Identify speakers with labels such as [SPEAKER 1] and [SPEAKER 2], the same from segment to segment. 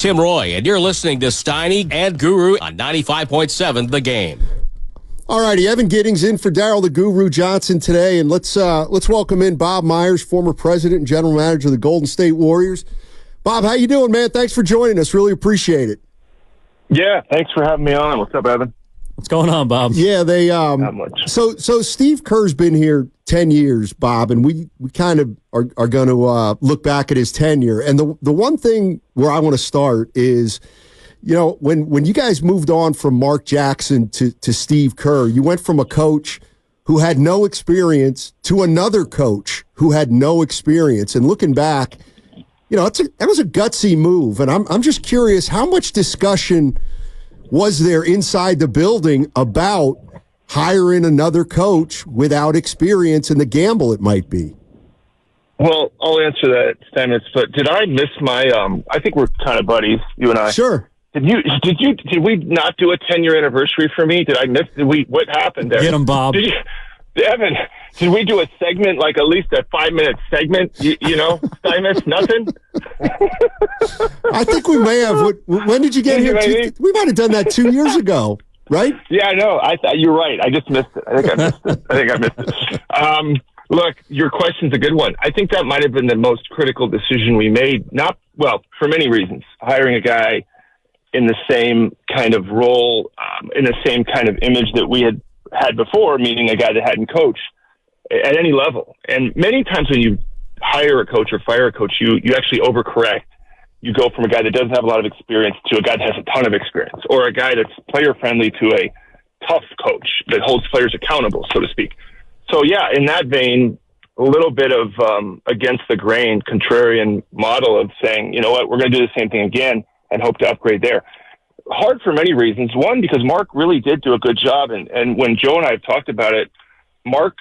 [SPEAKER 1] Tim Roy, and you're listening to Steiny and Guru on 95.7 The Game.
[SPEAKER 2] All righty, Evan Giddings in for Darryl the Guru Johnson today, and let's welcome in Bob Myers, former president and general manager of the Golden State Warriors. Bob, how you doing, man? Thanks for joining us. Really appreciate it.
[SPEAKER 3] Yeah, thanks for having me on. What's up, Evan?
[SPEAKER 4] What's going on, Bob?
[SPEAKER 2] Yeah, they
[SPEAKER 3] Not much.
[SPEAKER 2] So Steve Kerr's been here 10 years, Bob, and we kind of are going to look back at his tenure. And the one thing where I want to start is, you know, when you guys moved on from Mark Jackson to Steve Kerr, you went from a coach who had no experience to another coach who had no experience. And looking back, you know, that was a gutsy move. And I'm just curious, how much discussion was there inside the building about hiring another coach without experience and the gamble it might be?
[SPEAKER 3] Well, I'll answer that, Steiny, but did I miss my, I think we're kind of buddies, you and I.
[SPEAKER 2] Sure.
[SPEAKER 3] Did we not do a 10-year anniversary for me? What happened there?
[SPEAKER 4] Get him, Bob.
[SPEAKER 3] Evan, did we do a segment, like at least a 5-minute segment? You know, Steiny, nothing?
[SPEAKER 2] I think we may have. When did you get here? We might have done that 2 years ago, right?
[SPEAKER 3] Yeah, I know. You're right. I just missed it. I think I missed it. Look, your question's a good one. I think that might have been the most critical decision we made. For many reasons. Hiring a guy in the same kind of role, in the same kind of image that we had before, meaning a guy that hadn't coached at any level. And many times when you hire a coach or fire a coach, you actually overcorrect. You go from a guy that doesn't have a lot of experience to a guy that has a ton of experience, or a guy that's player-friendly to a tough coach that holds players accountable, so to speak. So, yeah, in that vein, a little bit of against the grain, contrarian model of saying, you know what, we're going to do the same thing again and hope to upgrade there. Hard for many reasons. One, because Mark really did do a good job. And when Joe and I have talked about it, Mark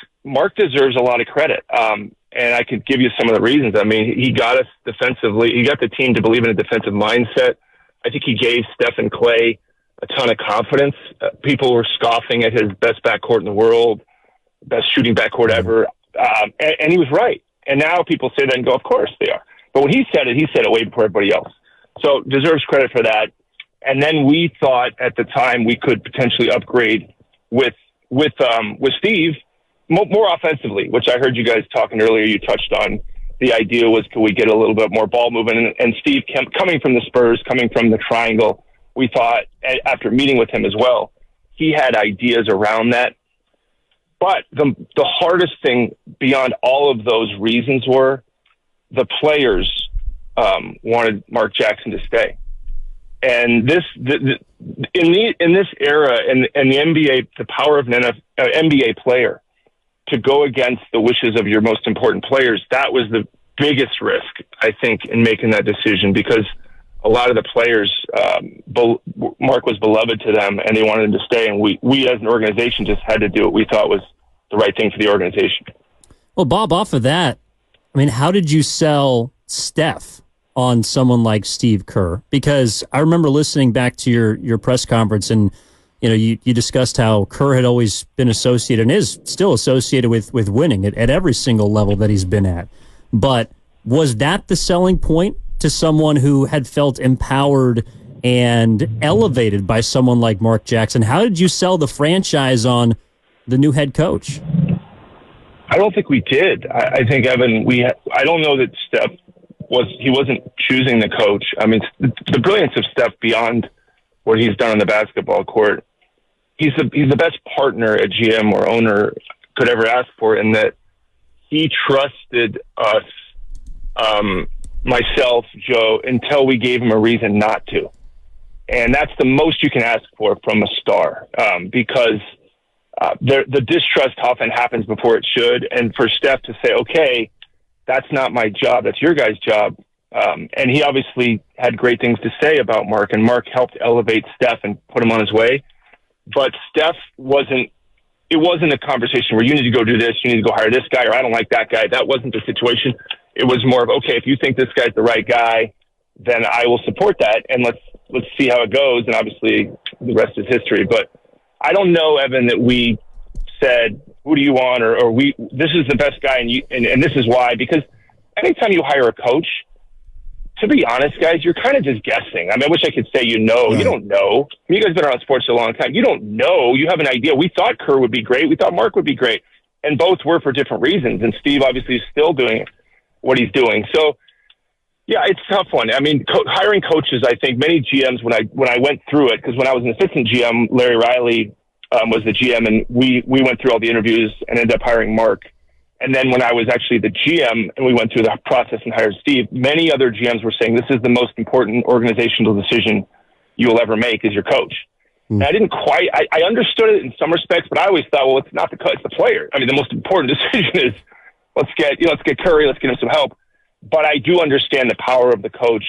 [SPEAKER 3] deserves a lot of credit. And I could give you some of the reasons. I mean, he got us defensively. He got the team to believe in a defensive mindset. I think he gave Steph and Clay a ton of confidence. People were scoffing at his best backcourt in the world, best shooting backcourt ever. And he was right. And now people say that and go, of course they are. But when he said it way before everybody else. So deserves credit for that. And then we thought at the time we could potentially upgrade with Steve more offensively, which I heard you guys talking earlier. You touched on the idea was, could we get a little bit more ball movement? And Steve, coming from the Spurs, coming from the triangle, we thought after meeting with him as well, he had ideas around that. But the hardest thing beyond all of those reasons were the players wanted Mark Jackson to stay. And in this era, and the NBA, the power of an NBA player to go against the wishes of your most important players, that was the biggest risk, I think, in making that decision, because a lot of the players, Mark was beloved to them, and they wanted him to stay. And we as an organization just had to do what we thought was the right thing for the organization.
[SPEAKER 4] Well, Bob, off of that, I mean, how did you sell Steph on someone like Steve Kerr? Because I remember listening back to your press conference, and you discussed how Kerr had always been associated and is still associated with winning at every single level that he's been at. But was that the selling point to someone who had felt empowered and elevated by someone like Mark Jackson? How did you sell the franchise on the new head coach?
[SPEAKER 3] I don't think we did. I think, Evan, I don't know that Steph wasn't choosing the coach. I mean, the brilliance of Steph beyond what he's done on the basketball court, he's the best partner a GM or owner could ever ask for, in that he trusted us, myself, Joe, until we gave him a reason not to. And that's the most you can ask for from a star, because the distrust often happens before it should. And for Steph to say, okay, that's not my job, that's your guy's job. And he obviously had great things to say about Mark, and Mark helped elevate Steph and put him on his way. But Steph wasn't a conversation where you need to go do this, you need to go hire this guy, or I don't like that guy. That wasn't the situation. It was more of, okay, if you think this guy's the right guy, then I will support that, and let's see how it goes. And obviously the rest is history. But I don't know, Evan, that we said, who do you want? Or this is the best guy and this is why. Because anytime you hire a coach, to be honest, guys, you're kind of just guessing. I mean, I wish I could say you know.
[SPEAKER 2] Right.
[SPEAKER 3] You don't know. I mean, you guys have been around sports for a long time. You don't know. You have an idea. We thought Kerr would be great. We thought Mark would be great. And both were for different reasons. And Steve obviously is still doing what he's doing. So, yeah, it's a tough one. I mean, hiring coaches, I think many GMs, when I went through it, because when I was an assistant GM, Larry Riley was the GM, and we went through all the interviews and ended up hiring Mark. And then when I was actually the GM and we went through the process and hired Steve, many other GMs were saying this is the most important organizational decision you will ever make is your coach. And I didn't quite, I understood it in some respects, but I always thought, well, it's not the coach, it's the player. I mean, the most important decision is let's get Curry, let's get him some help. But I do understand the power of the coach,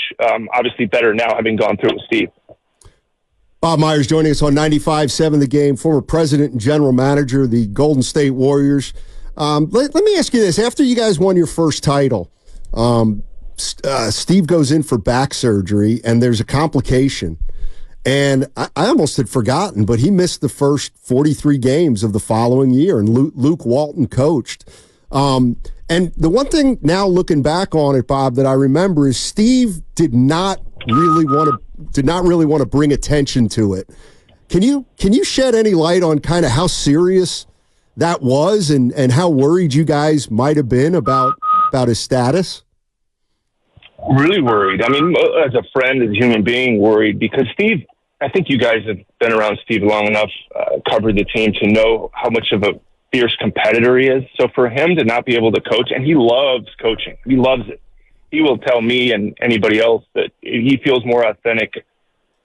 [SPEAKER 3] obviously better now having gone through it with Steve.
[SPEAKER 2] Bob Myers joining us on 95.7 The Game, former president and general manager of the Golden State Warriors. Let me ask you this. After you guys won your first title, Steve goes in for back surgery, and there's a complication. And I almost had forgotten, but he missed the first 43 games of the following year, and Luke Walton coached. And the one thing now looking back on it, Bob, that I remember is Steve did not really want to bring attention to it. Can you shed any light on kind of how serious that was and how worried you guys might have been about his status?
[SPEAKER 3] Really worried. I mean, as a friend, as a human being, worried because Steve, I think you guys have been around Steve long enough, covered the team to know how much of a fierce competitor he is. So for him to not be able to coach, and he loves coaching. He loves it. He will tell me and anybody else that he feels more authentic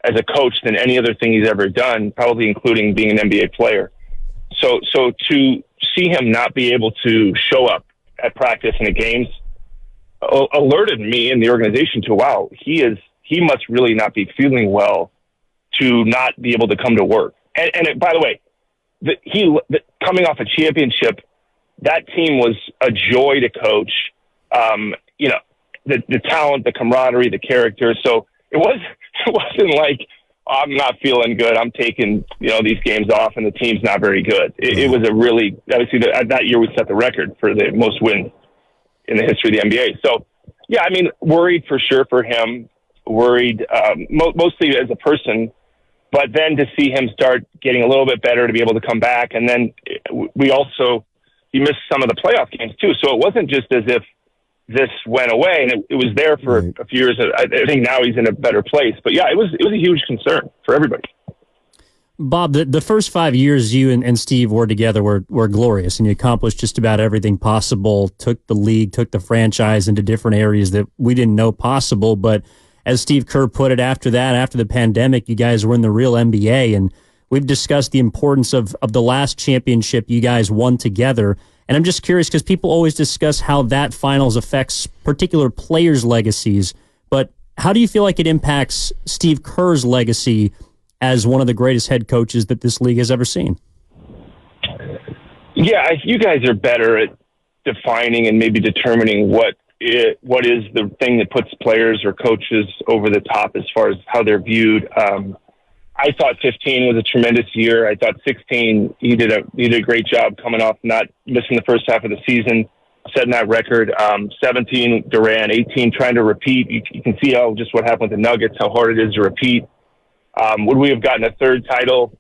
[SPEAKER 3] as a coach than any other thing he's ever done, probably including being an NBA player. So to see him not be able to show up at practice and at games alerted me and the organization to, wow, he must really not be feeling well to not be able to come to work. And by the way, coming off a championship, that team was a joy to coach. The talent, the camaraderie, the character. So it wasn't like, I'm not feeling good, I'm taking these games off and the team's not very good. It was a really, obviously that year we set the record for the most wins in the history of the NBA. So yeah, I mean, worried for sure for him, worried mostly as a person, but then to see him start getting a little bit better, to be able to come back. And then he missed some of the playoff games too. So it wasn't just as if this went away, and it was there for a few years. I think now he's in a better place. But yeah, it was a huge concern for everybody.
[SPEAKER 4] Bob, the first 5 years you and Steve were together were glorious, and you accomplished just about everything possible, took the league, took the franchise into different areas that we didn't know possible. But as Steve Kerr put it, after the pandemic, you guys were in the real NBA, and we've discussed the importance of the last championship you guys won together. And I'm just curious because people always discuss how that finals affects particular players' legacies, but how do you feel like it impacts Steve Kerr's legacy as one of the greatest head coaches that this league has ever seen?
[SPEAKER 3] Yeah, you guys are better at defining and maybe determining what is the thing that puts players or coaches over the top as far as how they're viewed. I thought 15 was a tremendous year. I thought 16, he did a great job coming off not missing the first half of the season, setting that record. 17, Durant. 18, trying to repeat. You can see what happened with the Nuggets, how hard it is to repeat. Would we have gotten a third title?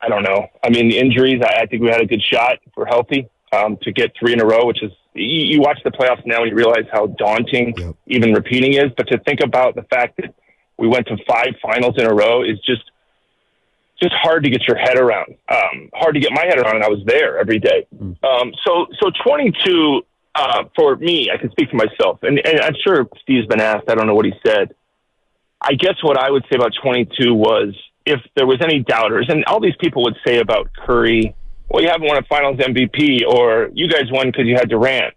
[SPEAKER 3] I don't know. I mean, the injuries, I think we had a good shot if we're healthy to get 3 in a row, which is, you watch the playoffs now and you realize how daunting even repeating is. But to think about the fact that we went to 5 finals in a row is just hard to get your head around. Hard to get my head around, and I was there every day. So 22, for me, I can speak for myself, and I'm sure Steve's been asked, I don't know what he said. I guess what I would say about 22 was, if there was any doubters, and all these people would say about Curry, well, you haven't won a finals MVP, or you guys won because you had Durant,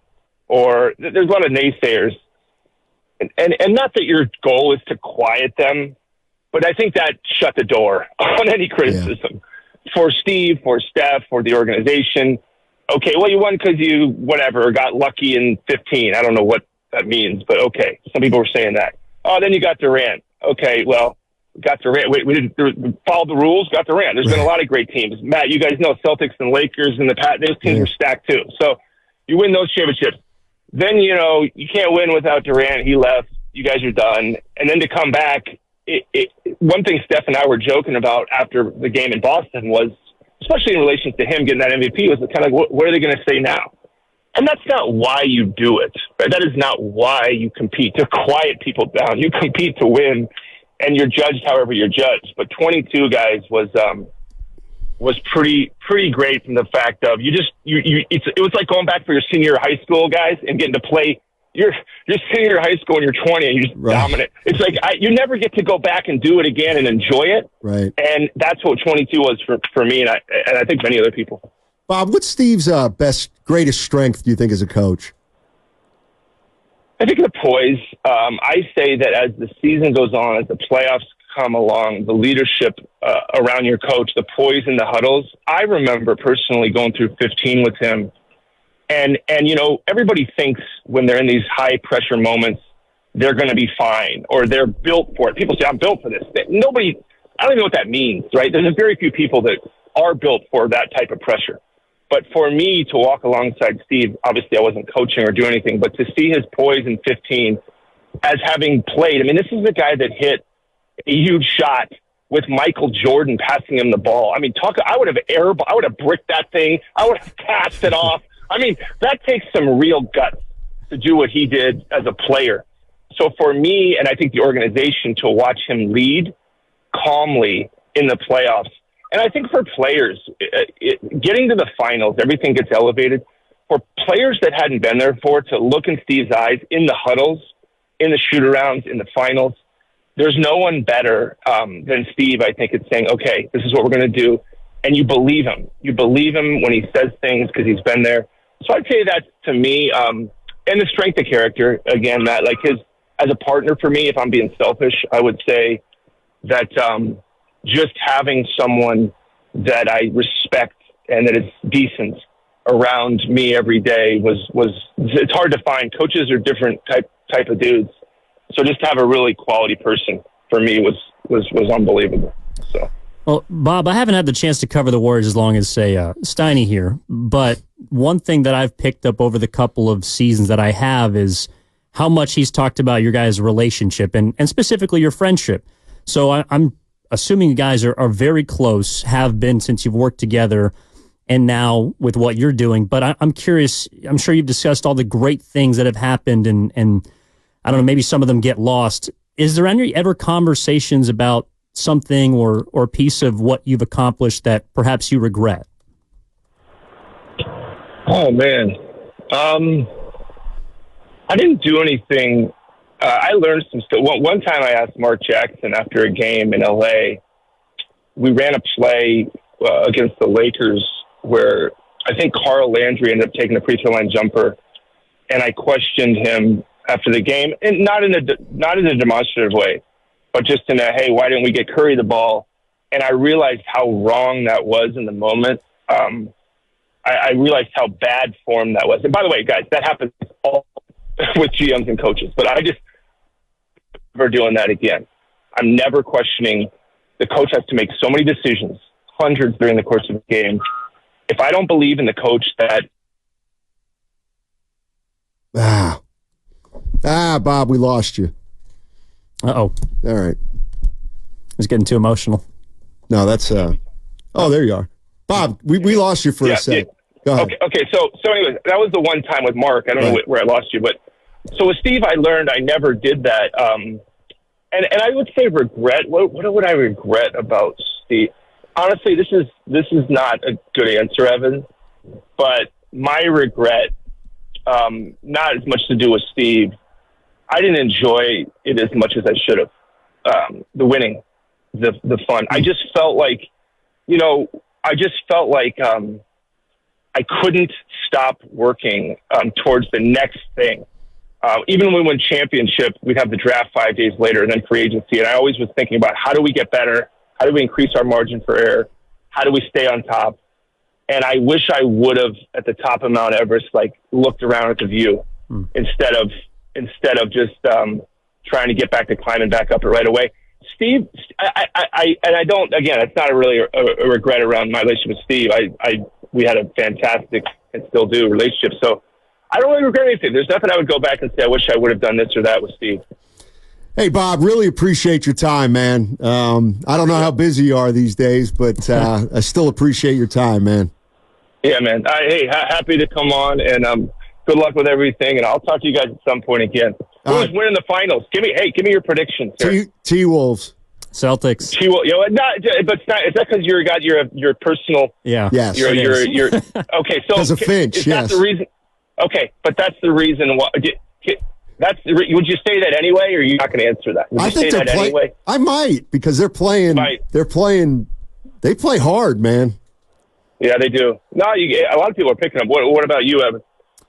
[SPEAKER 3] or there's a lot of naysayers. And not that your goal is to quiet them, but I think that shut the door on any criticism for Steve, for Steph, for the organization. Okay, well, you won because you, got lucky in 15. I don't know what that means, but okay. Some people were saying that. Oh, then you got Durant. Okay, well, got Durant. We didn't follow the rules, got Durant. There's been a lot of great teams. Matt, you guys know Celtics and Lakers and those teams were stacked too. So you win those championships. Then, you can't win without Durant. He left. You guys are done. And then to come back, one thing Steph and I were joking about after the game in Boston was, especially in relation to him getting that MVP, was kind of like, what are they going to say now? And that's not why you do it. Right? That is not why you compete, to quiet people down. You compete to win, and you're judged however you're judged. But 22, guys, was pretty great from the fact of it was like going back for your senior high school, guys, and getting to play your senior high school when you're 20 and you just dominate. It's like you never get to go back and do it again and enjoy it.
[SPEAKER 2] Right.
[SPEAKER 3] And that's what 22 was for me, and I think many other people.
[SPEAKER 2] Bob, what's Steve's greatest strength, do you think, as a coach?
[SPEAKER 3] I think the poise. I say that as the season goes on, as the playoffs come along, the leadership around your coach, the poise in the huddles. I remember personally going through 15 with him. And everybody thinks when they're in these high pressure moments, they're going to be fine or they're built for it. People say, I'm built for this. I don't even know what that means, right? There's very few people that are built for that type of pressure. But for me to walk alongside Steve, obviously I wasn't coaching or doing anything, but to see his poise in 15 as having played, this is a guy that hit a huge shot with Michael Jordan passing him the ball. I would have bricked that thing. I would have passed it off. That takes some real guts to do what he did as a player. So for me, and I think the organization, to watch him lead calmly in the playoffs, and I think for players, getting to the finals, everything gets elevated. For players that hadn't been there to look in Steve's eyes in the huddles, in the shoot-arounds, in the finals, there's no one better than Steve, I think, at saying, okay, this is what we're going to do. And you believe him. You believe him when he says things because he's been there. So I'd say that to me, and the strength of character, again, that as a partner for me, if I'm being selfish, I would say that just having someone that I respect and that is decent around me every day it's hard to find. Coaches are different type of dudes. So just to have a really quality person for me was unbelievable. So.
[SPEAKER 4] Well, Bob, I haven't had the chance to cover the Warriors as long as, say, Steiny here, but one thing that I've picked up over the couple of seasons that I have is how much he's talked about your guys' relationship and specifically your friendship. So I'm assuming you guys are very close, have been since you've worked together, and now with what you're doing. But I'm curious, I'm sure you've discussed all the great things that have happened, and I don't know, maybe some of them get lost. Is there any ever conversations about something or piece of what you've accomplished that perhaps you regret?
[SPEAKER 3] Oh, man. I didn't do anything. I learned some stuff. One time I asked Mark Jackson after a game in L.A., we ran a play against the Lakers where I think Carl Landry ended up taking a free throw line jumper, and I questioned him after the game, and not in a demonstrative way, but just in a, hey, why didn't we get Curry the ball? And I realized how wrong that was in the moment. I realized how bad form that was. And by the way, guys, that happens all with GMs and coaches, but I just never doing that again. I'm never questioning. The coach has to make so many decisions, hundreds during the course of the game. If I don't believe in the coach that...
[SPEAKER 2] Bob, we lost you.
[SPEAKER 4] Uh-oh.
[SPEAKER 2] All right.
[SPEAKER 4] I was getting too emotional.
[SPEAKER 2] No, that's... Oh, there you are. Bob, we lost you for a second. Go ahead.
[SPEAKER 3] Okay. So anyways, that was the one time with Mark. I don't know where I lost you, but so with Steve, I learned I never did that. And I would say regret. What would I regret about Steve? Honestly, this is not a good answer, Evan. But my regret, not as much to do with Steve. I didn't enjoy it as much as I should have. The winning, the fun. I just felt like, I couldn't stop working towards the next thing. Even when we win championship, we'd have the draft 5 days later and then free agency. And I always was thinking about how do we get better? How do we increase our margin for error? How do we stay on top? And I wish I would have, at the top of Mount Everest, looked around at the view instead of just trying to get back to climbing back up it right away. Steve, I don't, again, it's not really a regret around my relationship with Steve. We had a fantastic and still do relationship. So I don't really regret anything. There's nothing I would go back and say, I wish I would have done this or that with Steve.
[SPEAKER 2] Hey, Bob, really appreciate your time, man. I don't know how busy you are these days, but I still appreciate your time, man.
[SPEAKER 3] Yeah, man. Hey, happy to come on, and good luck with everything, and I'll talk to you guys at some point again. Who's winning the finals? Give me your predictions.
[SPEAKER 2] T-Wolves.
[SPEAKER 4] Celtics.
[SPEAKER 3] But it's not. Is that because you got your personal?
[SPEAKER 4] Yeah.
[SPEAKER 2] Yes.
[SPEAKER 3] Your okay. So
[SPEAKER 2] because of Finch.
[SPEAKER 3] Is
[SPEAKER 2] yes.
[SPEAKER 3] that the reason? Okay, but that's the reason why. Would you say that anyway, or are you not going to answer that? Would you say that anyway?
[SPEAKER 2] I might, because they're playing. They're playing. They play hard, man.
[SPEAKER 3] Yeah, they do. No, a lot of people are picking up. What about you, Evan?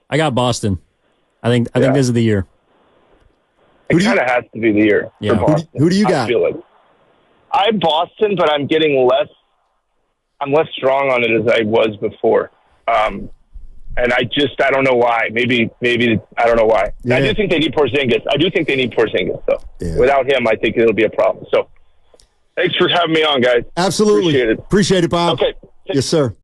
[SPEAKER 4] I got Boston. I think this is the year.
[SPEAKER 3] It kind of has to be the year for Boston.
[SPEAKER 2] Who do you got?
[SPEAKER 3] I feel like I'm Boston, but I'm getting less. I'm less strong on it as I was before. And I don't know why. Maybe I don't know why. Yeah. I do think they need Porzingis. though. Yeah. Without him, I think it'll be a problem. So, thanks for having me on, guys.
[SPEAKER 2] Absolutely.
[SPEAKER 3] Appreciate it.
[SPEAKER 2] Appreciate it, Bob.
[SPEAKER 3] Okay.
[SPEAKER 2] Yes, sir.